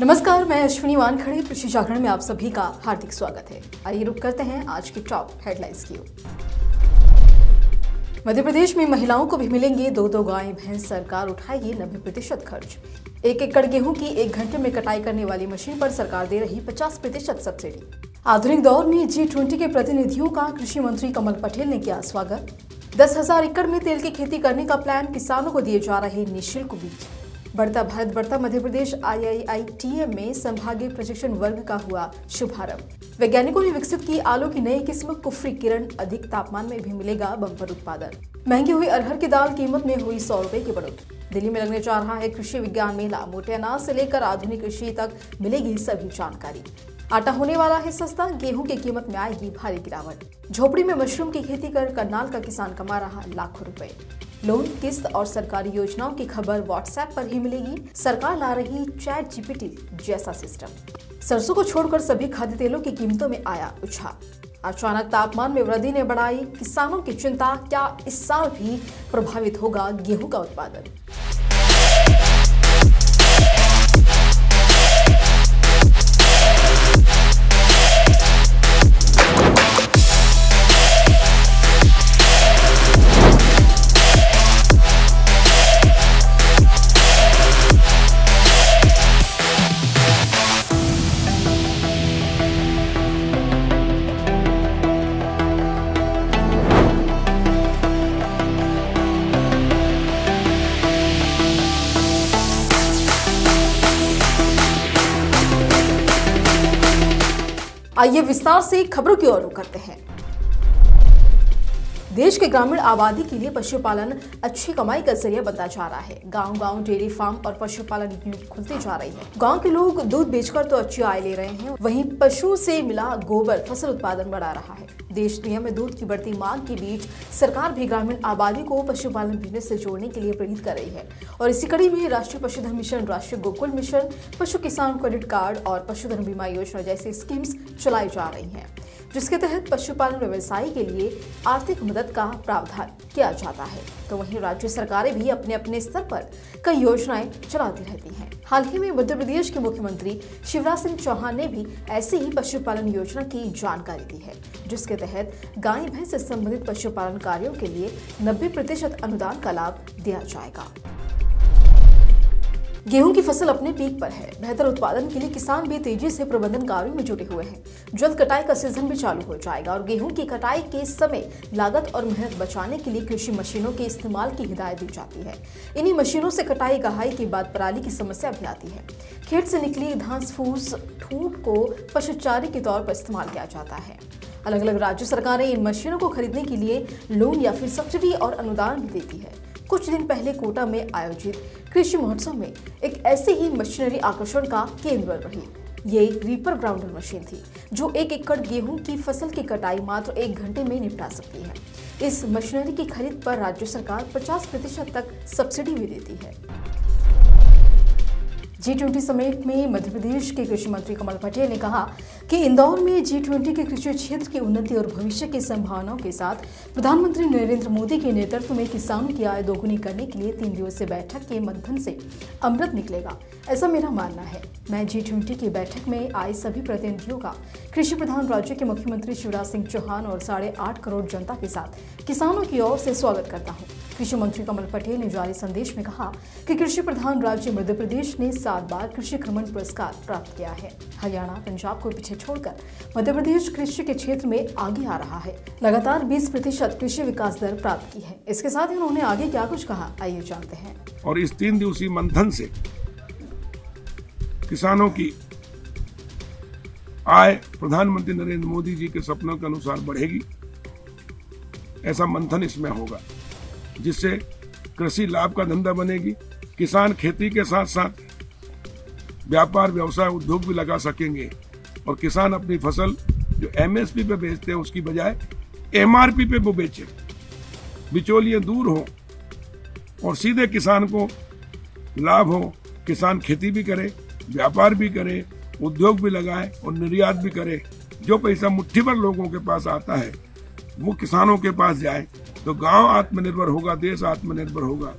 नमस्कार, मैं अश्विनी वानखड़े। कृषि जागरण में आप सभी का हार्दिक स्वागत है। आइए रुक करते हैं आज की टॉप हेडलाइंस की ओर। मध्य प्रदेश में महिलाओं को भी मिलेंगे दो गाय भैंस। सरकार उठाएगी 90% खर्च। 1 एकड़ गेहूं की 1 घंटे में कटाई करने वाली मशीन पर सरकार दे रही 50% सब्सिडी। आधुनिक दौर में G20 के प्रतिनिधियों का कृषि मंत्री कमल पटेल ने किया स्वागत। 10,000 एकड़ में तेल की खेती करने का प्लान। किसानों को दिए जा रहे निःशुल्क बीज। बढ़ता भारत बढ़ता मध्य प्रदेश IIITM में संभागीय प्रशिक्षण वर्ग का हुआ शुभारंभ। वैज्ञानिकों ने विकसित की आलू की नई किस्म कुफरी किरण। अधिक तापमान में भी मिलेगा बम्पर उत्पादन। महंगी हुई अरहर की दाल कीमत में हुई 100 रुपए की बढ़ोतरी। दिल्ली में लगने जा रहा है कृषि विज्ञान मेला। मोटे अनाज से लेकर आधुनिक कृषि तक मिलेगी सभी जानकारी। आटा होने वाला है सस्ता। गेहूं की कीमत में आएगी भारी गिरावट। झोपड़ी में मशरूम की खेती कर करनाल का किसान कमा रहा लाखों रुपए। लोन, किस्त और सरकारी योजनाओं की खबर व्हाट्सएप पर ही मिलेगी। सरकार ला रही ChatGPT जैसा सिस्टम। सरसों को छोड़कर सभी खाद्य तेलों की कीमतों में आया उछाल। अचानक तापमान में वृद्धि ने बढ़ाई किसानों की चिंता। क्या इस साल भी प्रभावित होगा गेहूं का उत्पादन? आइए विस्तार से खबरों की ओर रुख करते हैं। देश के ग्रामीण आबादी के लिए पशुपालन अच्छी कमाई का जरिया बनता जा रहा है। गांव-गांव डेयरी फार्म और पशुपालन यूनिट खुलते जा रही है। गांव के लोग दूध बेचकर तो अच्छी आय ले रहे हैं, वहीं पशु से मिला गोबर फसल उत्पादन बढ़ा रहा है। देश दुनिया में दूध की बढ़ती मांग के बीच सरकार भी ग्रामीण आबादी को पशुपालन बिजनेस से जोड़ने के लिए प्रेरित कर रही है और इसी कड़ी में राष्ट्रीय पशुधन मिशन, राष्ट्रीय गोकुल मिशन, पशु किसान क्रेडिट कार्ड और पशुधन बीमा योजना जैसी स्कीम्स चलाई जा रही हैं, जिसके तहत पशुपालन व्यवसाय के लिए आर्थिक मदद का प्रावधान किया जाता है। तो वहीं राज्य सरकारें भी अपने अपने स्तर पर कई योजनाएं चलाती रहती हैं। हाल ही में मध्य प्रदेश के मुख्यमंत्री शिवराज सिंह चौहान ने भी ऐसी ही पशुपालन योजना की जानकारी दी है, जिसके तहत गाय भैंस से संबंधित पशुपालन कार्यों के लिए 90% अनुदान का लाभ दिया जाएगा। गेहूं की फसल अपने पीक पर है। बेहतर उत्पादन के लिए किसान भी तेजी से प्रबंधन कार्यों में जुटे हुए हैं। जल्द कटाई का सीजन भी चालू हो जाएगा और गेहूं की कटाई के समय लागत और मेहनत बचाने के लिए कृषि मशीनों के इस्तेमाल की हिदायत दी जाती है। इन्हीं मशीनों से कटाई गहाई के बाद पराली की समस्या भी आती है। खेत से निकली घास फूस ठूंठ को पशुचारे के तौर पर इस्तेमाल किया जाता है। अलग अलग राज्य सरकारें इन मशीनों को खरीदने के लिए लोन या फिर सब्सिडी और अनुदान भी देती है। कुछ दिन पहले कोटा में आयोजित कृषि महोत्सव में एक ऐसे ही मशीनरी आकर्षण का केंद्र रही। ये एक रीपर ग्राउंडर मशीन थी जो 1 एकड़ गेहूं की फसल की कटाई मात्र 1 घंटे में निपटा सकती है। इस मशीनरी की खरीद पर राज्य सरकार 50% तक सब्सिडी भी देती है। G20 समिट में मध्य प्रदेश के कृषि मंत्री कमल पटेल ने कहा कि इंदौर में G20 के कृषि क्षेत्र की उन्नति और भविष्य की संभावनाओं के साथ प्रधानमंत्री नरेंद्र मोदी के नेतृत्व में किसानों की आय दोगुनी करने के लिए 3 दिवसीय बैठक के मंथन से अमृत निकलेगा, ऐसा मेरा मानना है। मैं G20 की बैठक में आए सभी प्रतिनिधियों का कृषि प्रधान राज्य के मुख्यमंत्री शिवराज सिंह चौहान और 8.5 करोड़ जनता के साथ किसानों की ओर से स्वागत करता हूँ। कृषि मंत्री कमल पटेल ने जारी संदेश में कहा कि कृषि प्रधान राज्य मध्य प्रदेश ने 7 बार कृषि क्रमण पुरस्कार प्राप्त किया है। हरियाणा, पंजाब को पीछे छोड़कर मध्य प्रदेश कृषि के क्षेत्र में आगे आ रहा है। लगातार 20% कृषि विकास दर प्राप्त की है। इसके साथ ही उन्होंने आगे क्या कुछ कहा, आइए जानते हैं। और इस 3 दिवसीय मंथन से किसानों की आय प्रधानमंत्री नरेंद्र मोदी जी के सपनों के अनुसार बढ़ेगी, ऐसा मंथन इसमें होगा, जिससे कृषि लाभ का धंधा बनेगी। किसान खेती के साथ साथ व्यापार, व्यवसाय, उद्योग भी लगा सकेंगे और किसान अपनी फसल जो MSP पे बेचते हैं उसकी बजाय MRP पे वो बेचे। बिचौलिए दूर हो और सीधे किसान को लाभ हो। किसान खेती भी करे, व्यापार भी करे, उद्योग भी लगाए और निर्यात भी करे। जो पैसा मुट्ठी भर लोगों के पास आता है वो किसानों के पास जाए तो गांव आत्मनिर्भर होगा, देश आत्मनिर्भर होगा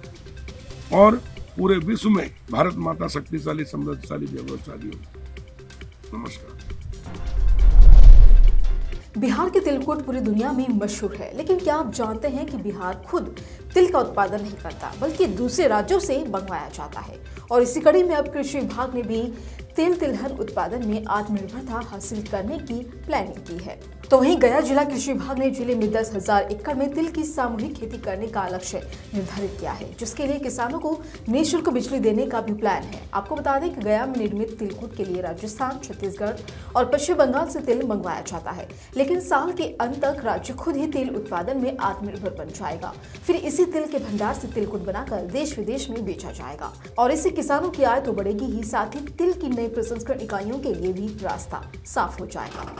और पूरे विश्व में भारत माता शक्तिशाली समृद्धशाली व्यवस्थाली होगी। नमस्कार। बिहार के तिलकुट पूरी दुनिया में मशहूर है, लेकिन क्या आप जानते हैं कि बिहार खुद तिल का उत्पादन नहीं करता बल्कि दूसरे राज्यों से मंगवाया जाता है। और इसी कड़ी में अब कृषि विभाग ने भी तिलहन उत्पादन में आत्मनिर्भरता हासिल करने की प्लानिंग की है। तो वहीं गया जिला कृषि विभाग ने जिले में 10,000 एकड़ में तिल की सामूहिक खेती करने का लक्ष्य निर्धारित किया है, जिसके लिए किसानों को निःशुल्क बिजली देने का भी प्लान है। आपको बता दें कि गया में निर्मित तिलकुट के लिए राजस्थान, छत्तीसगढ़ और पश्चिम बंगाल से तिल मंगवाया जाता है, लेकिन साल के अंत तक राज्य खुद ही तिल उत्पादन में आत्मनिर्भर बन जाएगा। फिर इसी तिल के भंडार से तिलकुट बनाकर देश विदेश में बेचा जाएगा और इससे किसानों की आय तो बढ़ेगी ही, साथ ही तिल की नई प्रसंस्करण इकाइयों के लिए भी रास्ता साफ हो जाएगा।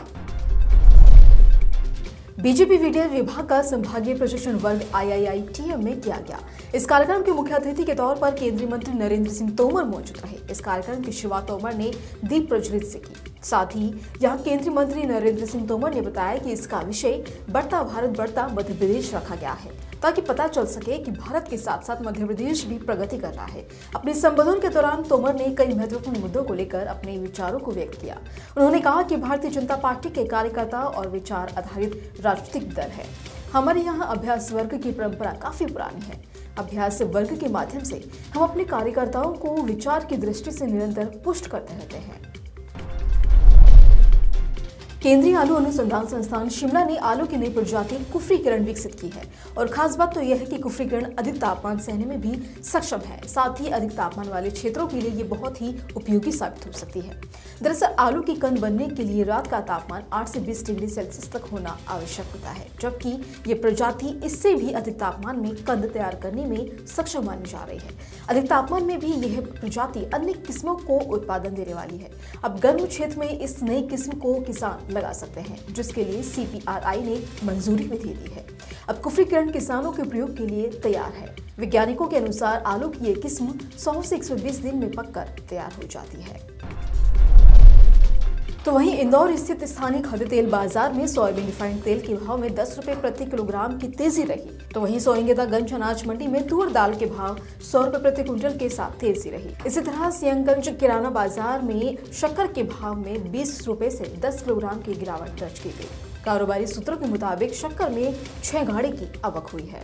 बीजेपी विद्युत विभाग का संभागीय प्रशिक्षण वर्ग IIITM में किया गया। इस कार्यक्रम के मुख्य अतिथि के तौर पर केंद्रीय मंत्री नरेंद्र सिंह तोमर मौजूद रहे। इस कार्यक्रम की शुरुआत तोमर ने दीप प्रज्वलित से की। साथ ही यहां केंद्रीय मंत्री नरेंद्र सिंह तोमर ने बताया कि इसका विषय बढ़ता भारत बढ़ता मध्य प्रदेश रखा गया है, ताकि पता चल सके कि भारत के साथ साथ मध्य प्रदेश भी प्रगति कर रहा है। अपने संबोधन के दौरान तोमर ने कई महत्वपूर्ण मुद्दों को लेकर अपने विचारों को व्यक्त किया। उन्होंने कहा कि भारतीय जनता पार्टी के कार्यकर्ता और विचार आधारित राजनीतिक दल है। हमारे यहाँ अभ्यास वर्ग की परंपरा काफी पुरानी है। अभ्यास वर्ग के माध्यम से हम अपने कार्यकर्ताओं को विचार की दृष्टि से निरंतर पुष्ट करते रहते हैं। केंद्रीय आलू अनुसंधान संस्थान शिमला ने आलू की नई प्रजाति कुफरी किरण विकसित की है और खास बात तो यह है कि कुफरी किरण अधिक तापमान सहने में भी सक्षम है। साथ ही अधिक तापमान वाले क्षेत्रों के लिए ये बहुत ही उपयोगी साबित हो सकती है। दरअसल आलू की कंद बनने के लिए रात का तापमान 8 से 20 डिग्री सेल्सियस तक होना आवश्यक होता है, जबकि ये प्रजाति इससे भी अधिक तापमान में कंद तैयार करने में सक्षम मानी जा रही है। अधिक तापमान में भी यह प्रजाति अन्य किस्मों को उत्पादन देने वाली है। अब गर्म क्षेत्र में इस नई किस्म को किसान लगा सकते हैं, जिसके लिए CPRI ने मंजूरी भी दे दी है। अब कुफरी किरण किसानों के प्रयोग के लिए तैयार है। वैज्ञानिकों के अनुसार आलू की ये किस्म 100 से 120 दिन में पककर तैयार हो जाती है। तो वहीं इंदौर स्थित स्थानीय खाद्य तेल बाजार में सोयाबीन रिफाइंड तेल के भाव में 10 रुपए प्रति किलोग्राम की तेजी रही। तो वहीं सोयंगेदागंज अनाज मंडी में तुअर दाल के भाव 100 रुपए प्रति क्विंटल के साथ तेजी रही। इसी तरह सियांगंज किराना बाजार में शक्कर के भाव में 20 रुपए से 10 किलोग्राम की गिरावट दर्ज की गई। कारोबारी सूत्रों के मुताबिक शक्कर में 6 गाड़ी की आवक हुई है।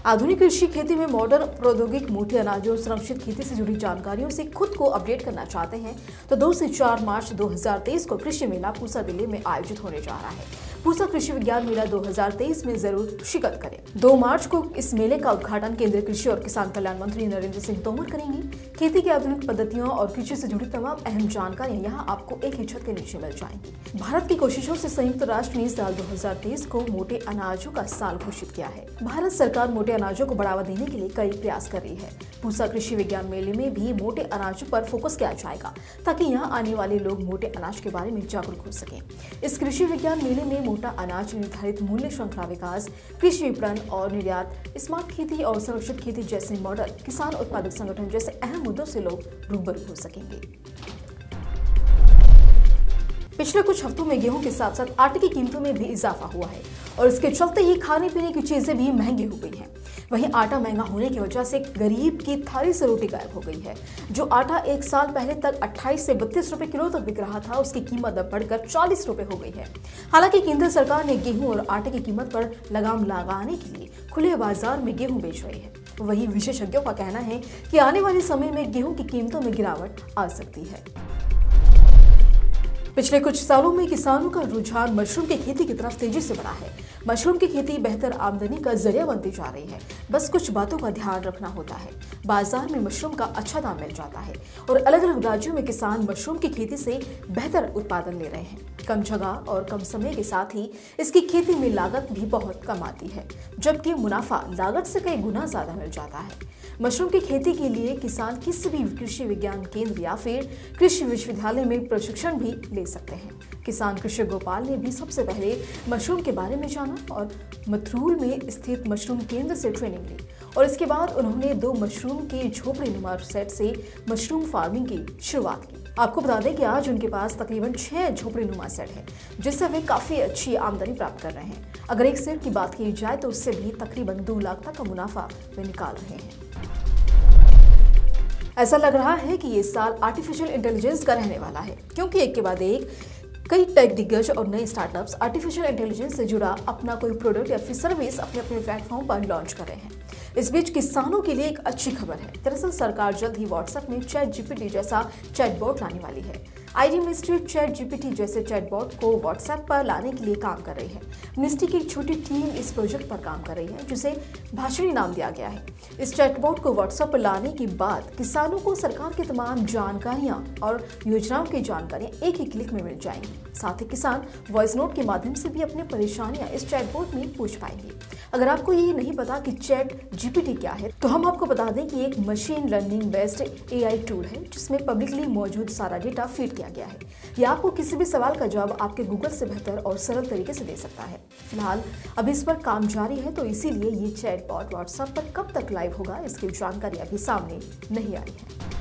आधुनिक कृषि खेती में मॉडर्न प्रौद्योगिक मोटे अनाजों और संरक्षित खेती से जुड़ी जानकारियों से खुद को अपडेट करना चाहते हैं तो 2 से 4 मार्च 2023 को कृषि मेला पूसा दिल्ली में आयोजित होने जा रहा है। पूसा कृषि विज्ञान मेला 2023 में जरूर शिरकत करें। 2 मार्च को इस मेले का उद्घाटन केंद्रीय कृषि और किसान कल्याण मंत्री नरेंद्र सिंह तोमर करेंगे। खेती की आधुनिक पद्धतियों और कृषि से जुड़ी तमाम अहम जानकारियां यहां आपको एक ही छत के नीचे मिल जाएंगी। भारत की कोशिशों से संयुक्त राष्ट्र ने साल 2023 को मोटे अनाजों का साल घोषित किया है। भारत सरकार मोटे अनाजों को बढ़ावा देने के लिए कई प्रयास कर रही है। पूसा कृषि विज्ञान मेले में भी मोटे अनाजों पर फोकस किया जाएगा, ताकि यहाँ आने वाले लोग मोटे अनाज के बारे में जागरूक हो सकें। इस कृषि विज्ञान मेले में मोटा अनाज, निर्धारित मूल्य श्रृंखला विकास, कृषि विपणन और निर्यात, स्मार्ट खेती और संरक्षित खेती जैसे मॉडल, किसान उत्पादक संगठन जैसे अहम मुद्दों से लोग रूबरू हो सकेंगे। पिछले कुछ हफ्तों में गेहूं के साथ साथ आटे की कीमतों में भी इजाफा हुआ है और इसके चलते ही खाने पीने की चीजें भी महंगी हो गई हैं। वहीं आटा महंगा होने की वजह से गरीब की थाली से रोटी गायब हो गई है। जो आटा एक साल पहले तक 28 से 32 रुपए किलो तक बिक रहा था, उसकी कीमत अब बढ़कर 40 रुपए हो गई है। हालांकि केंद्र सरकार ने गेहूं और आटे की कीमत पर लगाम लगाने के लिए खुले बाजार में गेहूं बेच रही है। वहीं विशेषज्ञों का कहना है कि आने वाले समय में गेहूं की कीमतों में गिरावट आ सकती है। पिछले कुछ सालों में किसानों का रुझान मशरूम की खेती की तरफ तेजी से बढ़ा है। मशरूम की खेती बेहतर आमदनी का जरिया बनती जा रही है। बस कुछ बातों का ध्यान रखना होता है। बाजार में मशरूम का अच्छा दाम मिल जाता है और अलग अलग राज्यों में किसान मशरूम की खेती से बेहतर उत्पादन ले रहे हैं। कम जगह और कम समय के साथ ही इसकी खेती में लागत भी बहुत कम आती है, जबकि मुनाफा लागत से कई गुना ज्यादा मिल जाता है। मशरूम की खेती के लिए किसान किसी भी कृषि विज्ञान केंद्र या फिर कृषि विश्वविद्यालय में प्रशिक्षण भी ले सकते हैं। किसान कृषि गोपाल ने भी सबसे पहले मशरूम के बारे में जाना और मथुरूल में स्थित मशरूम केंद्र से ट्रेनिंग ली और इसके बाद उन्होंने 2 मशरूम के झोपड़ी नुमा सेट से मशरूम फार्मिंग की शुरुआत की। आपको बता दें कि आज उनके पास तकरीबन 6 झोपड़ीनुमा सेट है, जिससे वे काफी अच्छी आमदनी प्राप्त कर रहे हैं। अगर एक सेट की बात की जाए तो उससे भी तकरीबन 2 लाख तक का मुनाफा वे निकाल रहे हैं। ऐसा लग रहा है कि ये साल आर्टिफिशियल इंटेलिजेंस का रहने वाला है, क्योंकि एक के बाद एक कई टेक दिग्गज और नए स्टार्टअप्स आर्टिफिशियल इंटेलिजेंस से जुड़ा अपना कोई प्रोडक्ट या फिर सर्विस अपने अपने प्लेटफॉर्म पर लॉन्च कर रहे हैं। इस बीच किसानों के लिए एक अच्छी खबर है। दरअसल सरकार जल्द ही व्हाट्सएप में ChatGPT जैसा चैटबॉट लाने वाली है। आईटी मिनिस्ट्री ChatGPT जैसे चैटबॉट को व्हाट्सएप पर लाने के लिए काम कर रही है। मिनिस्ट्री की एक छोटी टीम इस प्रोजेक्ट पर काम कर रही है, जिसे भाषणी नाम दिया गया है। इस चैटबॉट को व्हाट्सएप पर लाने के बाद किसानों को सरकार की तमाम जानकारियां और योजनाओं की जानकारियां एक ही क्लिक में मिल जाएंगी। साथ ही किसान वॉइस नोट के माध्यम से भी अपनी परेशानियां इस चैटबॉट में पूछ पाएंगे। अगर आपको ये नहीं पता कि ChatGPT क्या है, तो हम आपको बता दें कि एक machine learning based AI tool है, जिसमें पब्लिकली मौजूद सारा डेटा फीड किया गया है। यह आपको किसी भी सवाल का जवाब आपके गूगल से बेहतर और सरल तरीके से दे सकता है। फिलहाल अभी इस पर काम जारी है, तो इसीलिए ये चैटबॉट व्हाट्सएप पर कब तक लाइव होगा, इसकी जानकारी अभी सामने नहीं आई है।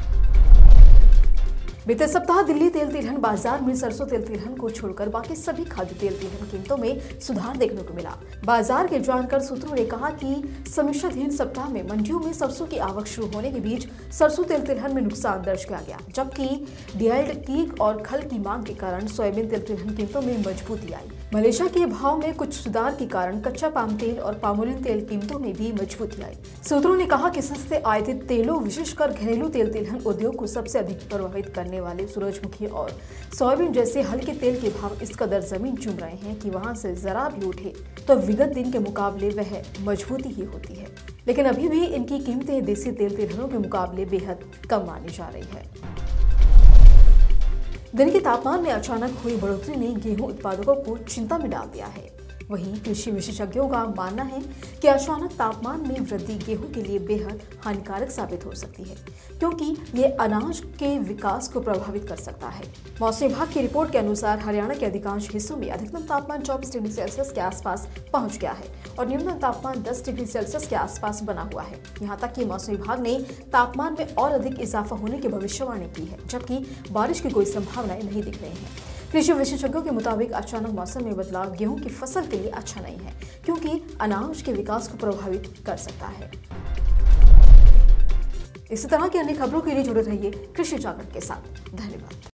बीते सप्ताह दिल्ली तेल तिलहन बाजार में सरसों तेल तिलहन को छोड़कर बाकी सभी खाद्य तेल तिलहन कीमतों में सुधार देखने को मिला। बाजार के जानकार सूत्रों ने कहा कि समीक्षाधीन सप्ताह में मंडियों में सरसों की आवक शुरू होने के बीच सरसों तेल तिलहन में नुकसान दर्ज किया गया, जबकि डिहाइल्ड टीक और खल की मांग के कारण सोयाबीन तेल तिलहन कीमतों में मजबूती आई। मलेशिया के भाव में कुछ सुधार के कारण कच्चा पाम तेल और पामोलिन तेल कीमतों में भी मजबूती आई। सूत्रों ने कहा कि सस्ते आयातित तेलों, विशेषकर घरेलू तेल तिलहन उद्योग को सबसे अधिक प्रभावित करने वाले सूरजमुखी और सोयाबीन जैसे हल्के तेल के भाव इस कदर जमीन चूम रहे हैं कि वहां से जरा भी उठे तो विगत दिन के मुकाबले वह मजबूती ही होती है। लेकिन अभी भी इनकी कीमतें देसी तेल तिलहनों के मुकाबले बेहद कम मानी जा रही है। दिन के तापमान में अचानक हुई बढ़ोतरी ने गेहूं उत्पादकों को चिंता में डाल दिया है। वहीं कृषि विशेषज्ञों का मानना है कि अचानक तापमान में वृद्धि गेहूं के लिए बेहद हानिकारक साबित हो सकती है, क्योंकि ये अनाज के विकास को प्रभावित कर सकता है। मौसम विभाग की रिपोर्ट के अनुसार हरियाणा के अधिकांश हिस्सों में अधिकतम तापमान 24 डिग्री सेल्सियस के आसपास पहुंच गया है और न्यूनतम तापमान 10 डिग्री सेल्सियस के आसपास बना हुआ है। यहाँ तक कि मौसम विभाग ने तापमान में और अधिक इजाफा होने की भविष्यवाणी की है, जबकि बारिश की कोई संभावनाएं नहीं दिख रही हैं। कृषि विशेषज्ञों के मुताबिक अचानक मौसम में बदलाव गेहूं की फसल के लिए अच्छा नहीं है, क्योंकि अनाज के विकास को प्रभावित कर सकता है। इसी तरह की अन्य खबरों के लिए जुड़े रहिए कृषि जागरण के साथ। धन्यवाद।